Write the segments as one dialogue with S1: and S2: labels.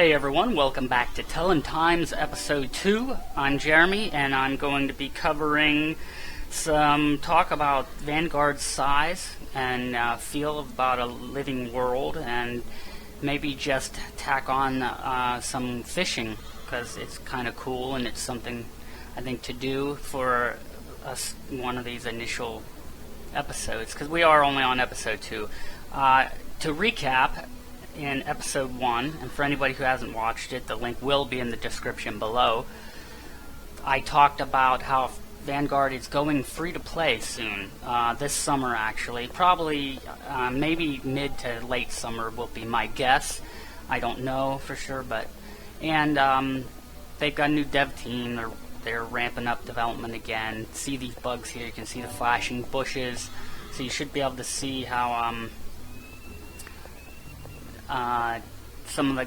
S1: Hey everyone, welcome back to Telon Times episode 2. I'm Jeremy and I'm going to be covering some talk about Vanguard's size and feel about a living world, and maybe just tack on some fishing because it's kind of cool and it's something I think to do for us one of these initial episodes, because we are only on episode 2. To recap, in episode 1, and for anybody who hasn't watched it, the link will be in the description below, I talked about how Vanguard is going free to play soon, this summer actually, probably maybe mid to late summer will be my guess. I don't know for sure, but they've got a new dev team. They're ramping up development again. See these bugs here, you can see the flashing bushes, so you should be able to see how some of the,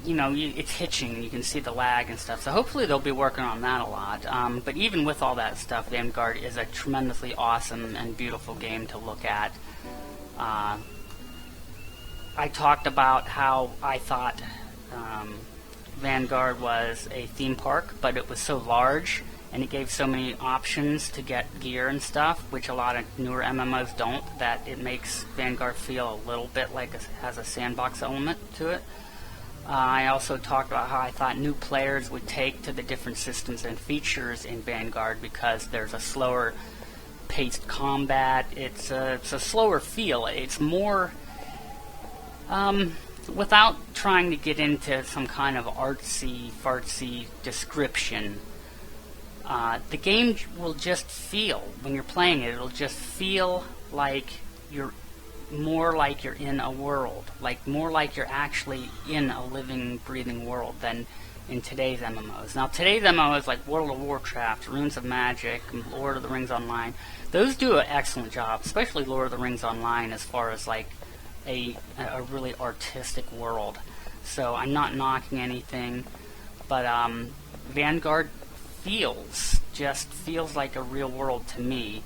S1: it's hitching, and you can see the lag and stuff. So hopefully they'll be working on that a lot. But even with all that stuff, Vanguard is a tremendously awesome and beautiful game to look at. I talked about how I thought Vanguard was a theme park, but it was so large and it gave so many options to get gear and stuff, which a lot of newer MMOs don't, that it makes Vanguard feel a little bit like it has a sandbox element to it. I also talked about how I thought new players would take to the different systems and features in Vanguard because there's a slower paced combat. It's a slower feel. It's more, without trying to get into some kind of artsy-fartsy description, the game will just feel, when you're playing it, it'll just feel like you're more like you're in a world, more like you're actually in a living, breathing world than in today's MMOs. Now, today's MMOs like World of Warcraft, Runes of Magic, Lord of the Rings Online, those do an excellent job, especially Lord of the Rings Online, as far as like a really artistic world. So I'm not knocking anything, but Vanguard feels like a real world to me,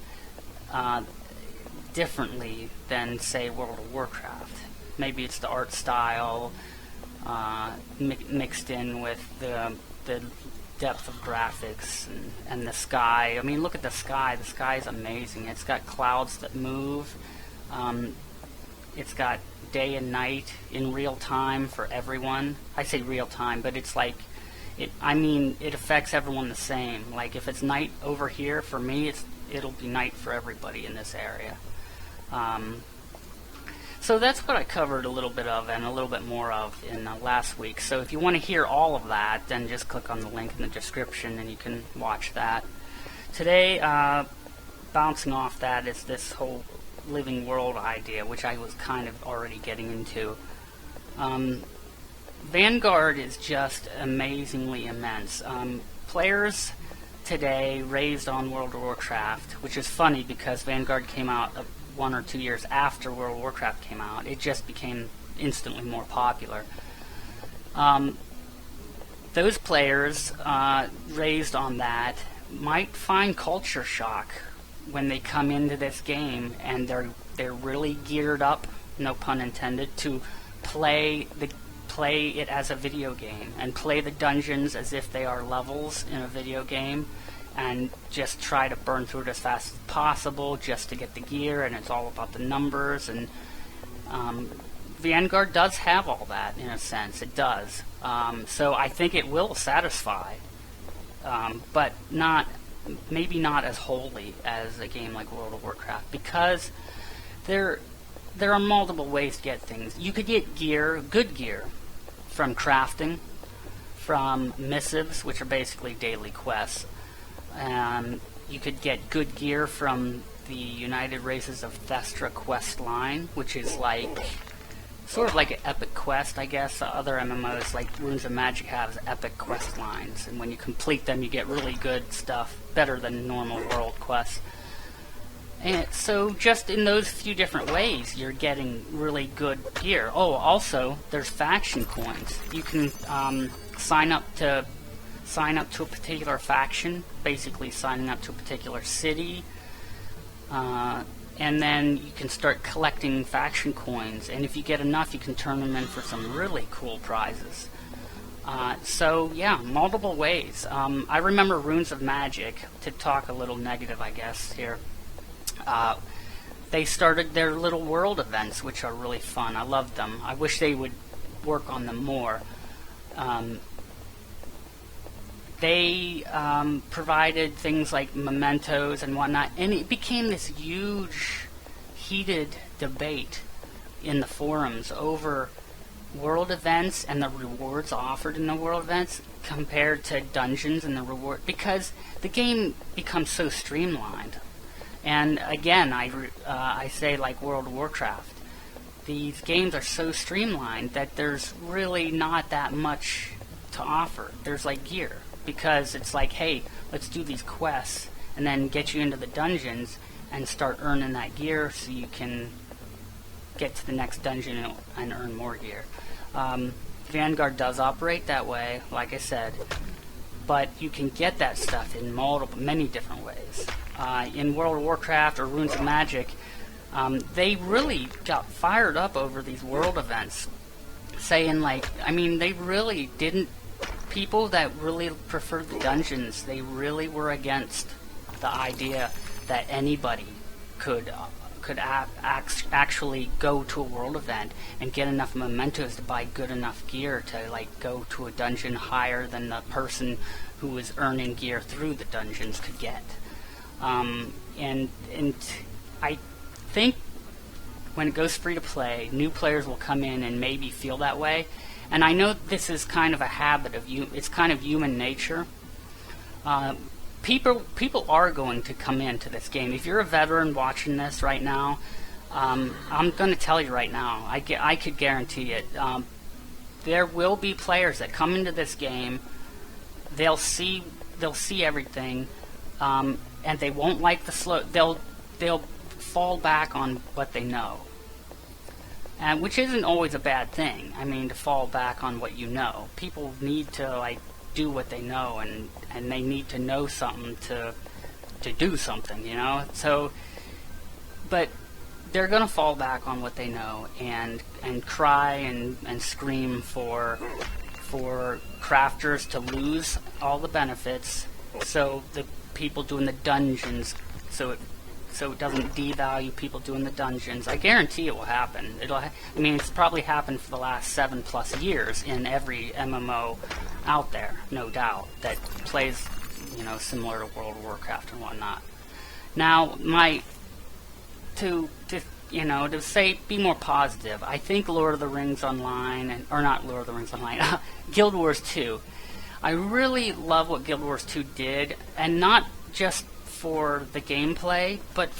S1: differently than, say, World of Warcraft. Maybe it's the art style mixed in with the depth of graphics and the sky. I mean, look at the sky. The sky is amazing. It's got clouds that move. It's got day and night in real time for everyone. I say real time, but it's like, it affects everyone the same. Like, if it's night over here, for me, it'll be night for everybody in this area. So that's what I covered a little bit of and a little bit more of in last week. So if you want to hear all of that, then just click on the link in the description and you can watch that. Today, bouncing off that, is this whole living world idea, which I was kind of already getting into. Vanguard is just amazingly immense. Players today raised on World of Warcraft, which is funny because Vanguard came out 1 or 2 years after World of Warcraft came out. It just became instantly more popular. Those players raised on that might find culture shock when they come into this game and they're really geared up, no pun intended, to play it as a video game and play the dungeons as if they are levels in a video game and just try to burn through it as fast as possible just to get the gear, and it's all about the numbers. And Vanguard does have all that in a sense. It does. So I think it will satisfy, but maybe not as wholly as a game like World of Warcraft, because there are multiple ways to get things. You could get gear, good gear, from crafting, from missives, which are basically daily quests. You could get good gear from the United Races of Thestra quest line, which is like sort of like an epic quest, I guess. Other MMOs like Runes of Magic have epic quest lines, and when you complete them, you get really good stuff, better than normal world quests. And so just in those few different ways, you're getting really good gear. Oh, also, there's faction coins. You can sign up to a particular faction, basically signing up to a particular city. and then you can start collecting faction coins, and if you get enough, you can turn them in for some really cool prizes. So yeah, multiple ways. I remember Runes of Magic, to talk a little negative, I guess, here. They started their little world events, which are really fun. I love them. I wish they would work on them more. They provided things like mementos and whatnot, and it became this huge, heated debate in the forums over world events and the rewards offered in the world events compared to dungeons and the reward, because the game becomes so streamlined. And again, I say, like World of Warcraft, these games are so streamlined that there's really not that much to offer. There's like gear, because it's like, hey, let's do these quests and then get you into the dungeons and start earning that gear so you can get to the next dungeon and earn more gear. Vanguard does operate that way, like I said, but you can get that stuff in many different ways. In World of Warcraft or Runes of Magic, they really got fired up over these world events, saying, like, I mean, they really didn't, people that really preferred the dungeons, they really were against the idea that anybody could actually go to a world event and get enough mementos to buy good enough gear to, like, go to a dungeon higher than the person who was earning gear through the dungeons could get. And I think when it goes free to play, new players will come in and maybe feel that way. And I know this is kind of a habit of it's kind of human nature. People are going to come into this game. If you're a veteran watching this right now, I'm going to tell you right now, I could guarantee it. There will be players that come into this game. They'll see everything, and they won't like the slow. They'll fall back on what they know, and which isn't always a bad thing. I mean, to fall back on what you know. People need to, like, do what they know, and they need to know something to do something, you know. So, but they're gonna fall back on what they know and cry and scream for crafters to lose all the benefits, so the people doing the dungeons, so it doesn't devalue people doing the dungeons. I guarantee it will happen. I mean, it's probably happened for the last 7+ years in every MMO out there, no doubt, that plays, you know, similar to World of Warcraft and whatnot. Now, to say, be more positive, I think Lord of the Rings Online, or not Lord of the Rings Online, Guild Wars 2. I really love what Guild Wars 2 did, and not just for the gameplay, but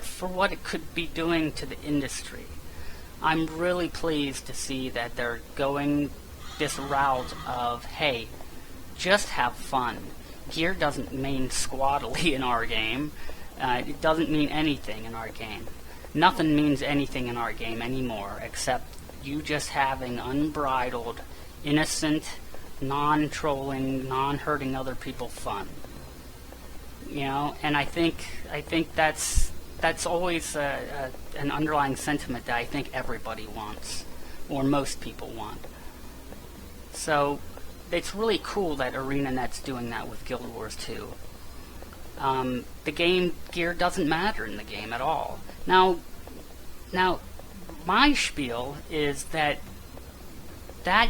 S1: for what it could be doing to the industry. I'm really pleased to see that they're going this route of, hey, just have fun. Gear doesn't mean squattily in our game. It doesn't mean anything in our game. Nothing means anything in our game anymore, except you just having unbridled, innocent, non-trolling, non-hurting other people fun. You know, and I think that's always an underlying sentiment that I think everybody wants, or most people want. So it's really cool that ArenaNet's doing that with Guild Wars 2. The game gear doesn't matter in the game at all. Now, my spiel is that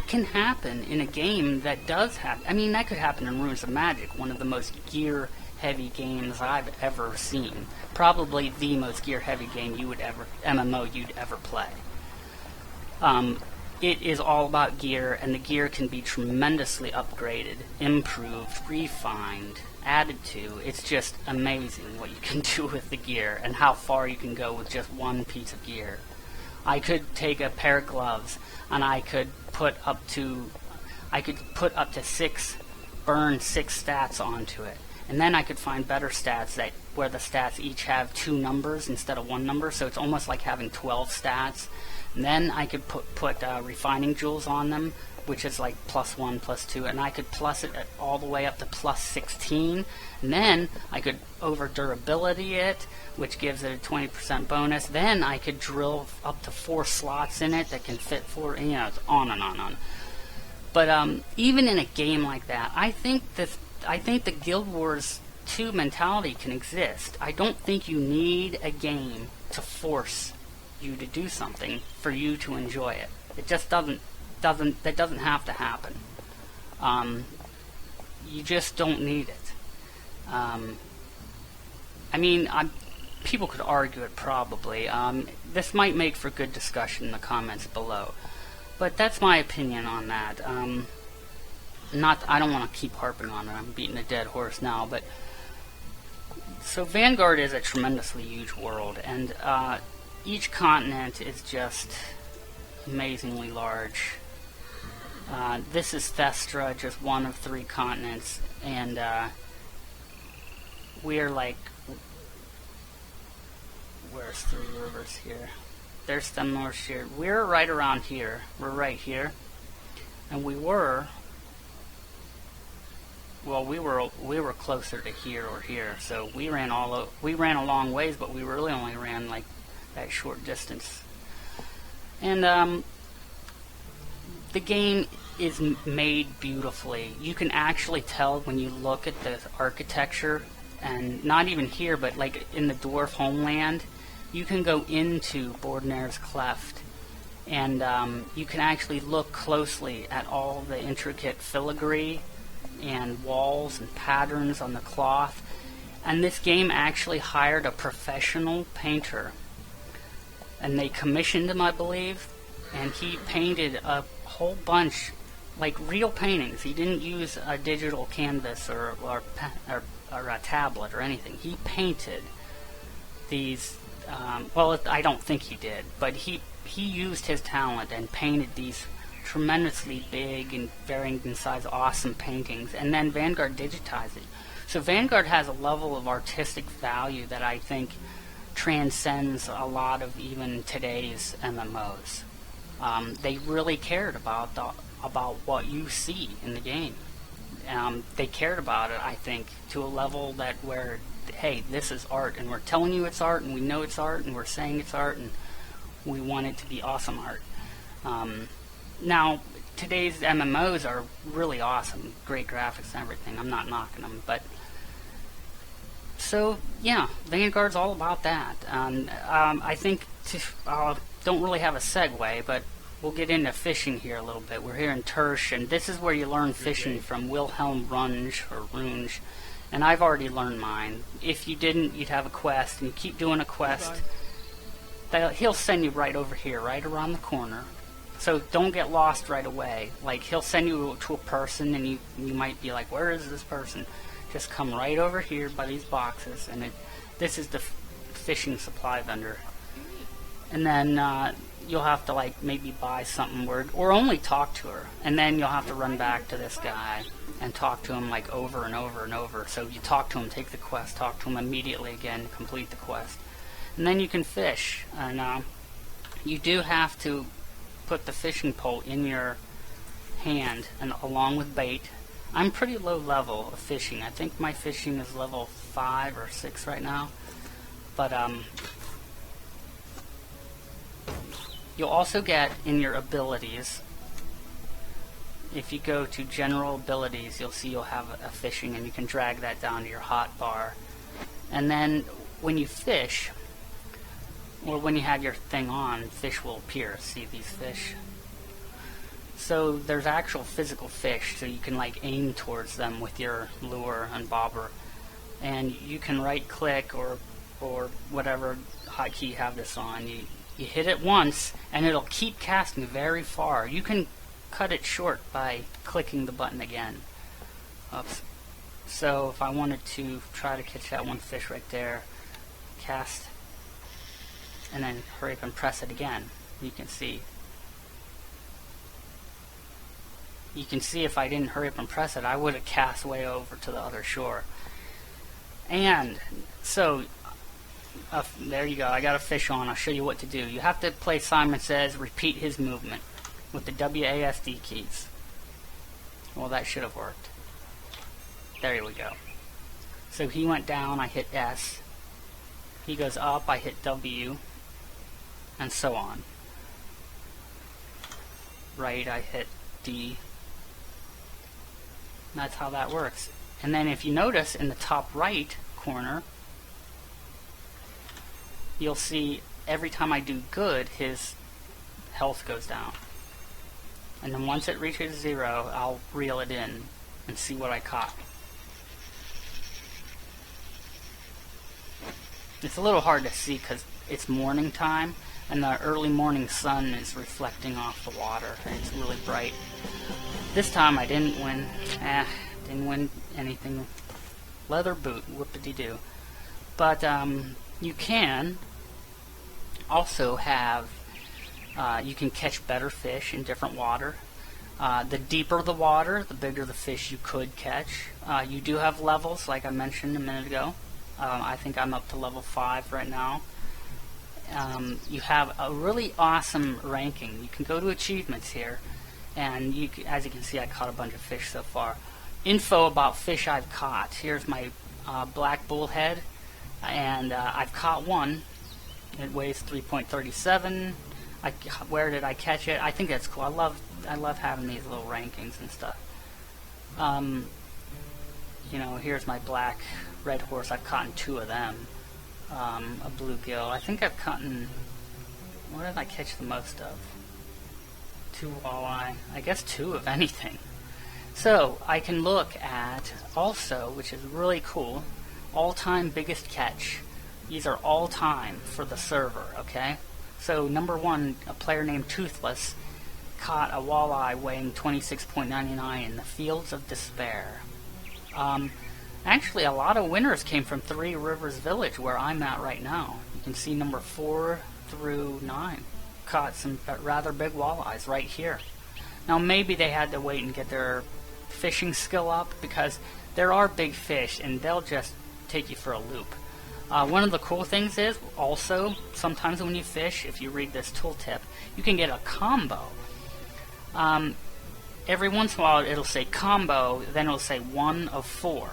S1: can happen in a game that does happen. I mean, that could happen in Runes of Magic, one of the most gear-heavy games I've ever seen. Probably the most gear-heavy game MMO you'd ever play. It is all about gear, and the gear can be tremendously upgraded, improved, refined, added to. It's just amazing what you can do with the gear and how far you can go with just one piece of gear. I could take a pair of gloves and I could put up to 6 stats onto it. And then I could find better stats where the stats each have 2 numbers instead of 1 number, so it's almost like having 12 stats And then I could put refining jewels on them, which is like +1, +2, and I could plus it all the way up to +16. And then I could over durability it, which gives it a 20% bonus. Then I could drill up to 4 slots in it that can fit 4, you know, it's on and on and on. But even in a game like that, I think the Guild Wars 2 mentality can exist. I don't think you need a game to force you to do something for you to enjoy it. It just doesn't have to happen. You just don't need it. I mean, people could argue it probably. This might make for good discussion in the comments below. But that's my opinion on that. I don't want to keep harping on it. I'm beating a dead horse now. But so Vanguard is a tremendously huge world, and each continent is just amazingly large. This is Thestra, just one of 3 continents, and we're like, where's 3 rivers here? There's the North here. We're right around here. We're right here, and we were closer to here or here. So we ran a long ways, but we really only ran like that short distance. And the game is made beautifully. You can actually tell when you look at the architecture, and not even here, but like in the dwarf homeland, you can go into Bordnair's Cleft, and you can actually look closely at all the intricate filigree and walls and patterns on the cloth. And this game actually hired a professional painter, and they commissioned him, I believe, and he painted a whole bunch, like real paintings. He didn't use a digital canvas or a tablet or anything. He painted these, well, I don't think he did, but he used his talent and painted these tremendously big and varying in size, awesome paintings, and then Vanguard digitized it. So Vanguard has a level of artistic value that I think transcends a lot of even today's MMOs. They really cared about what you see in the game. They cared about it, I think, to a level that where, hey, this is art, and we're telling you it's art, and we know it's art, and we're saying it's art, and we want it to be awesome art. Now, today's MMOs are really awesome, great graphics and everything. I'm not knocking them, but so yeah, Vanguard's all about that. I think don't really have a segue, but we'll get into fishing here a little bit. We're here in Tersch, and this is where you learn fishing from Wilhelm Runge, and I've already learned mine. If you didn't, you'd have a quest, and you keep doing a quest. He'll send you right over here, right around the corner. So don't get lost right away. Like, he'll send you to a person, and you might be like, where is this person? Just come right over here by these boxes, and this is the fishing supply vendor. And then you'll have to like maybe buy something or only talk to her, and then you'll have to run back to this guy and talk to him like over and over and over. So you talk to him, take the quest, talk to him immediately again, complete the quest, and then you can fish. And you do have to put the fishing pole in your hand and along with bait. I'm pretty low level of fishing. I think my fishing is level 5 or 6 right now, but you'll also get in your abilities, if you go to general abilities, you'll see you'll have a fishing, and you can drag that down to your hot bar. And then when you fish, or when you have your thing on, fish will appear. See these fish? So there's actual physical fish, so you can like aim towards them with your lure and bobber. And you can right click or whatever hotkey you have this on. You hit it once, and it'll keep casting very far. You can cut it short by clicking the button again. Oops. So if I wanted to try to catch that one fish right there, cast, and then hurry up and press it again. You can see. You can see if I didn't hurry up and press it, I would have cast way over to the other shore. And so there you go. I got a fish on. I'll show you what to do. You have to play Simon Says, repeat his movement with the WASD keys. Well, that should have worked. There we go. So he went down, I hit S. He goes up, I hit W. And so on. Right, I hit D. That's how that works. And then if you notice in the top right corner, you'll see every time I do good, his health goes down. And then once it reaches 0, I'll reel it in and see what I caught. It's a little hard to see because it's morning time and the early morning sun is reflecting off the water. It's really bright. This time I didn't win. Didn't win anything. Leather boot, whoop-de-doo. But you can also have, you can catch better fish in different water. The deeper the water, the bigger the fish you could catch. You do have levels, like I mentioned a minute ago. I think I'm up to level 5 right now. You have a really awesome ranking. You can go to achievements here, and as you can see, I caught a bunch of fish so far. Info about fish I've caught. Here's my black bullhead, and I've caught one. It weighs 3.37. Where did I catch it? I think that's cool. I love having these little rankings and stuff. You know, here's my black red horse. I've caught 2 of them. A bluegill. I think I've caught. What did I catch the most of? 2 walleye. I guess 2 of anything. So I can look at also, which is really cool, all-time biggest catch. These are all-time for the server. Okay. So number 1, a player named Toothless caught a walleye weighing 26.99 in the Fields of Despair. Actually, a lot of winners came from 3 Rivers Village, where I'm at right now. You can see number 4 through 9 caught some rather big walleyes right here. Now, maybe they had to wait and get their fishing skill up, because there are big fish, and they'll just take you for a loop. One of the cool things is, also, sometimes when you fish, if you read this tooltip, you can get a combo. Every once in a while, it'll say combo, then it'll say 1 of 4.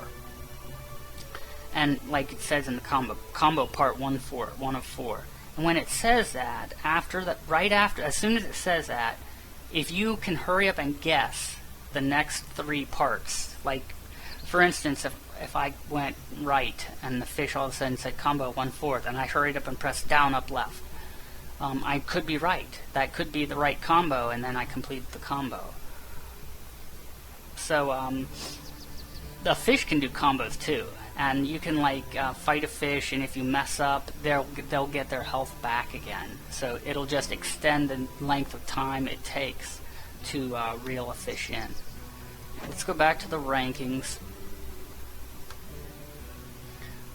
S1: And like it says in the combo part 1 of 4. And when it says that, right after, as soon as it says that, if you can hurry up and guess the next 3 parts, like for instance, if I went right and the fish all of a sudden said combo 1/4, and I hurried up and pressed down, up, left, I could be right. That could be the right combo, and then I completed the combo. So the fish can do combos too. And you can fight a fish, and if you mess up, they'll get their health back again. So it'll just extend the length of time it takes to reel a fish in. Let's go back to the rankings.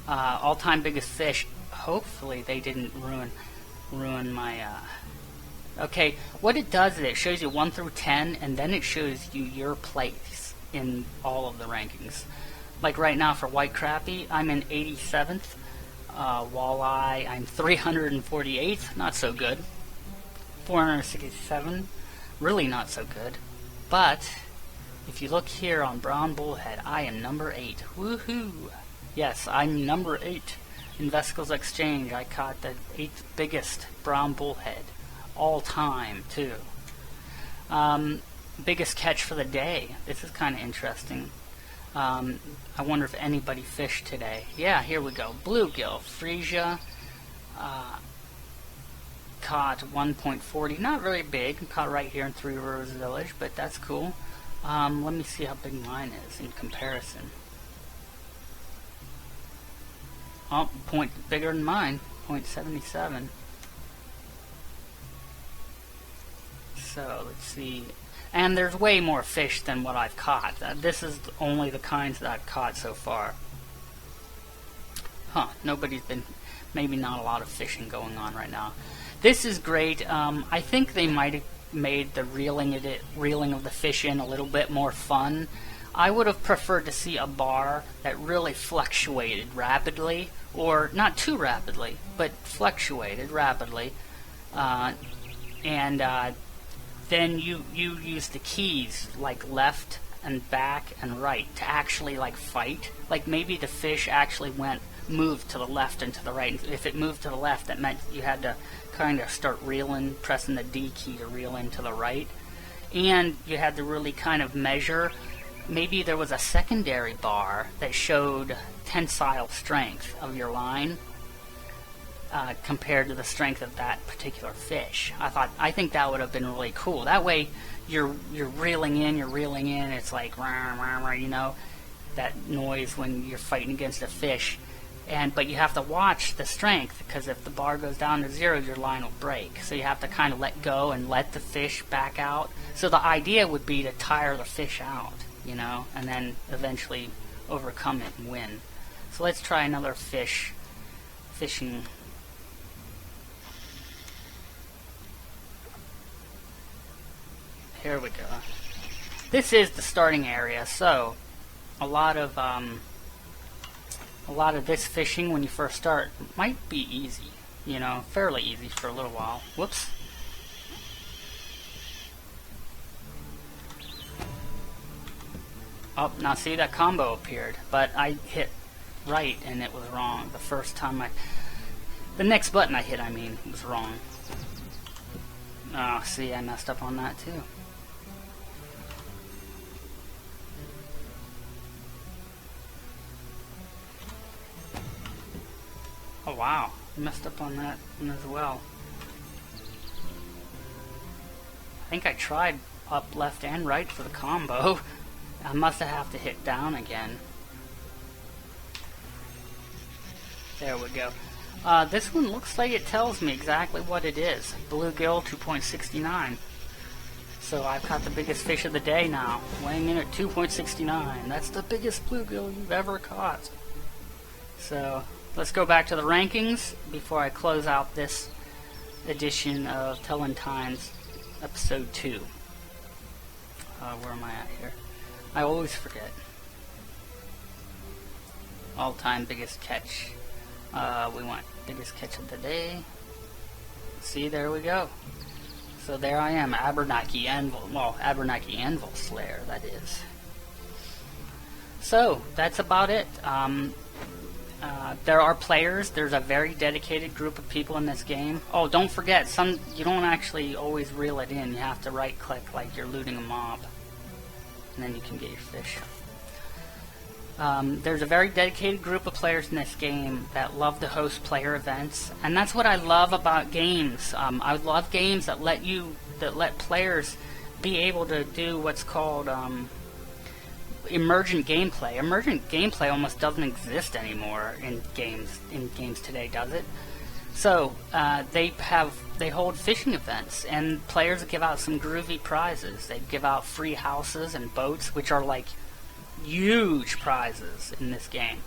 S1: All-time biggest fish. Hopefully they didn't ruin my. Okay, what it does is it shows you 1 through 10, and then it shows you your place in all of the rankings. Like right now for white crappie, I'm in 87th. Walleye, I'm 348th. Not so good. 467. Really not so good. But if you look here on brown bullhead, I am number 8. Woohoo! Yes, I'm number 8. In Vesicles Exchange, I caught the 8th biggest brown bullhead. All time, too. Biggest catch for the day. This is kind of interesting. I wonder if anybody fished today. Yeah, here we go. Bluegill, Frisia, caught 1.40. Not really big. Caught right here in 3 Rivers Village, but that's cool. Let me see how big mine is in comparison. Oh, point bigger than mine. 0.77. So, let's see. And there's way more fish than what I've caught. This is only the kinds that I've caught so far. Maybe not a lot of fishing going on right now. This is great. I think they might have made the reeling of the fish in a little bit more fun. I would have preferred to see a bar that really fluctuated rapidly or not too rapidly, but fluctuated rapidly, and then you use the keys like left and back and right to actually like fight. Like maybe the fish actually moved to the left and to the right. If it moved to the left, that meant you had to kind of start reeling, pressing the D key to reel into the right. And you had to really kind of measure. Maybe there was a secondary bar that showed tensile strength of your line compared to the strength of that particular fish. I think that would have been really cool. That way you're reeling in. It's like rah, rah, rah, you know, that noise when you're fighting against a fish. But you have to watch the strength, because if the bar goes down to 0, your line will break. So you have to kind of let go and let the fish back out. So the idea would be to tire the fish out, you know, and then eventually overcome it and win. So let's try another fishing. Here we go. This is the starting area, so a lot of this fishing when you first start might be easy, you know, fairly easy for a little while. Whoops. Oh, now see, that combo appeared, but I hit right and it was wrong. The first time the next button I hit, was wrong. Oh, see, I messed up on that too. Oh wow, I messed up on that one as well. I think I tried up, left, and right for the combo. I must have to hit down again. There we go. This one looks like it tells me exactly what it is. Bluegill 2.69. So I've caught the biggest fish of the day now, weighing in at 2.69. That's the biggest bluegill you've ever caught. So let's go back to the rankings before I close out this edition of Telon Times episode 2. Where am I at here? I always forget. All-time biggest catch. We want biggest catch of the day. See, there we go. So there I am, Abenaki Anvil Slayer, that is. So, that's about it. There are players. There's a very dedicated group of people in this game. Oh, don't forget, you don't actually always reel it in. You have to right-click like you're looting a mob. And then you can get your fish. There's a very dedicated group of players in this game that love to host player events, and that's what I love about games. I love games that let players be able to do what's called emergent gameplay. Emergent gameplay almost doesn't exist anymore in games today, does it? So they hold fishing events, and players give out some groovy prizes. They give out free houses and boats, which are like huge prizes in this game.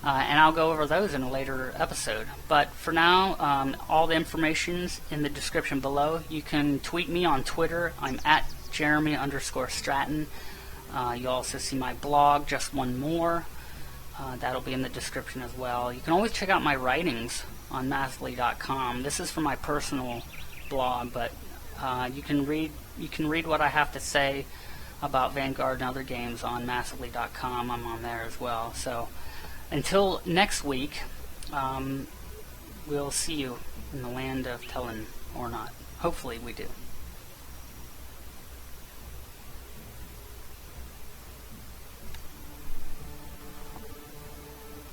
S1: And I'll go over those in a later episode. But for now, all the information's in the description below. You can tweet me on Twitter. I'm at Jeremy_Stratton. You'll also see my blog, Just One More. That'll be in the description as well. You can always check out my writings on massively.com. This is for my personal blog, but you can read what I have to say about Vanguard and other games on massively.com. I'm on there as well. So until next week, we'll see you in the land of Telon, or not. Hopefully we do.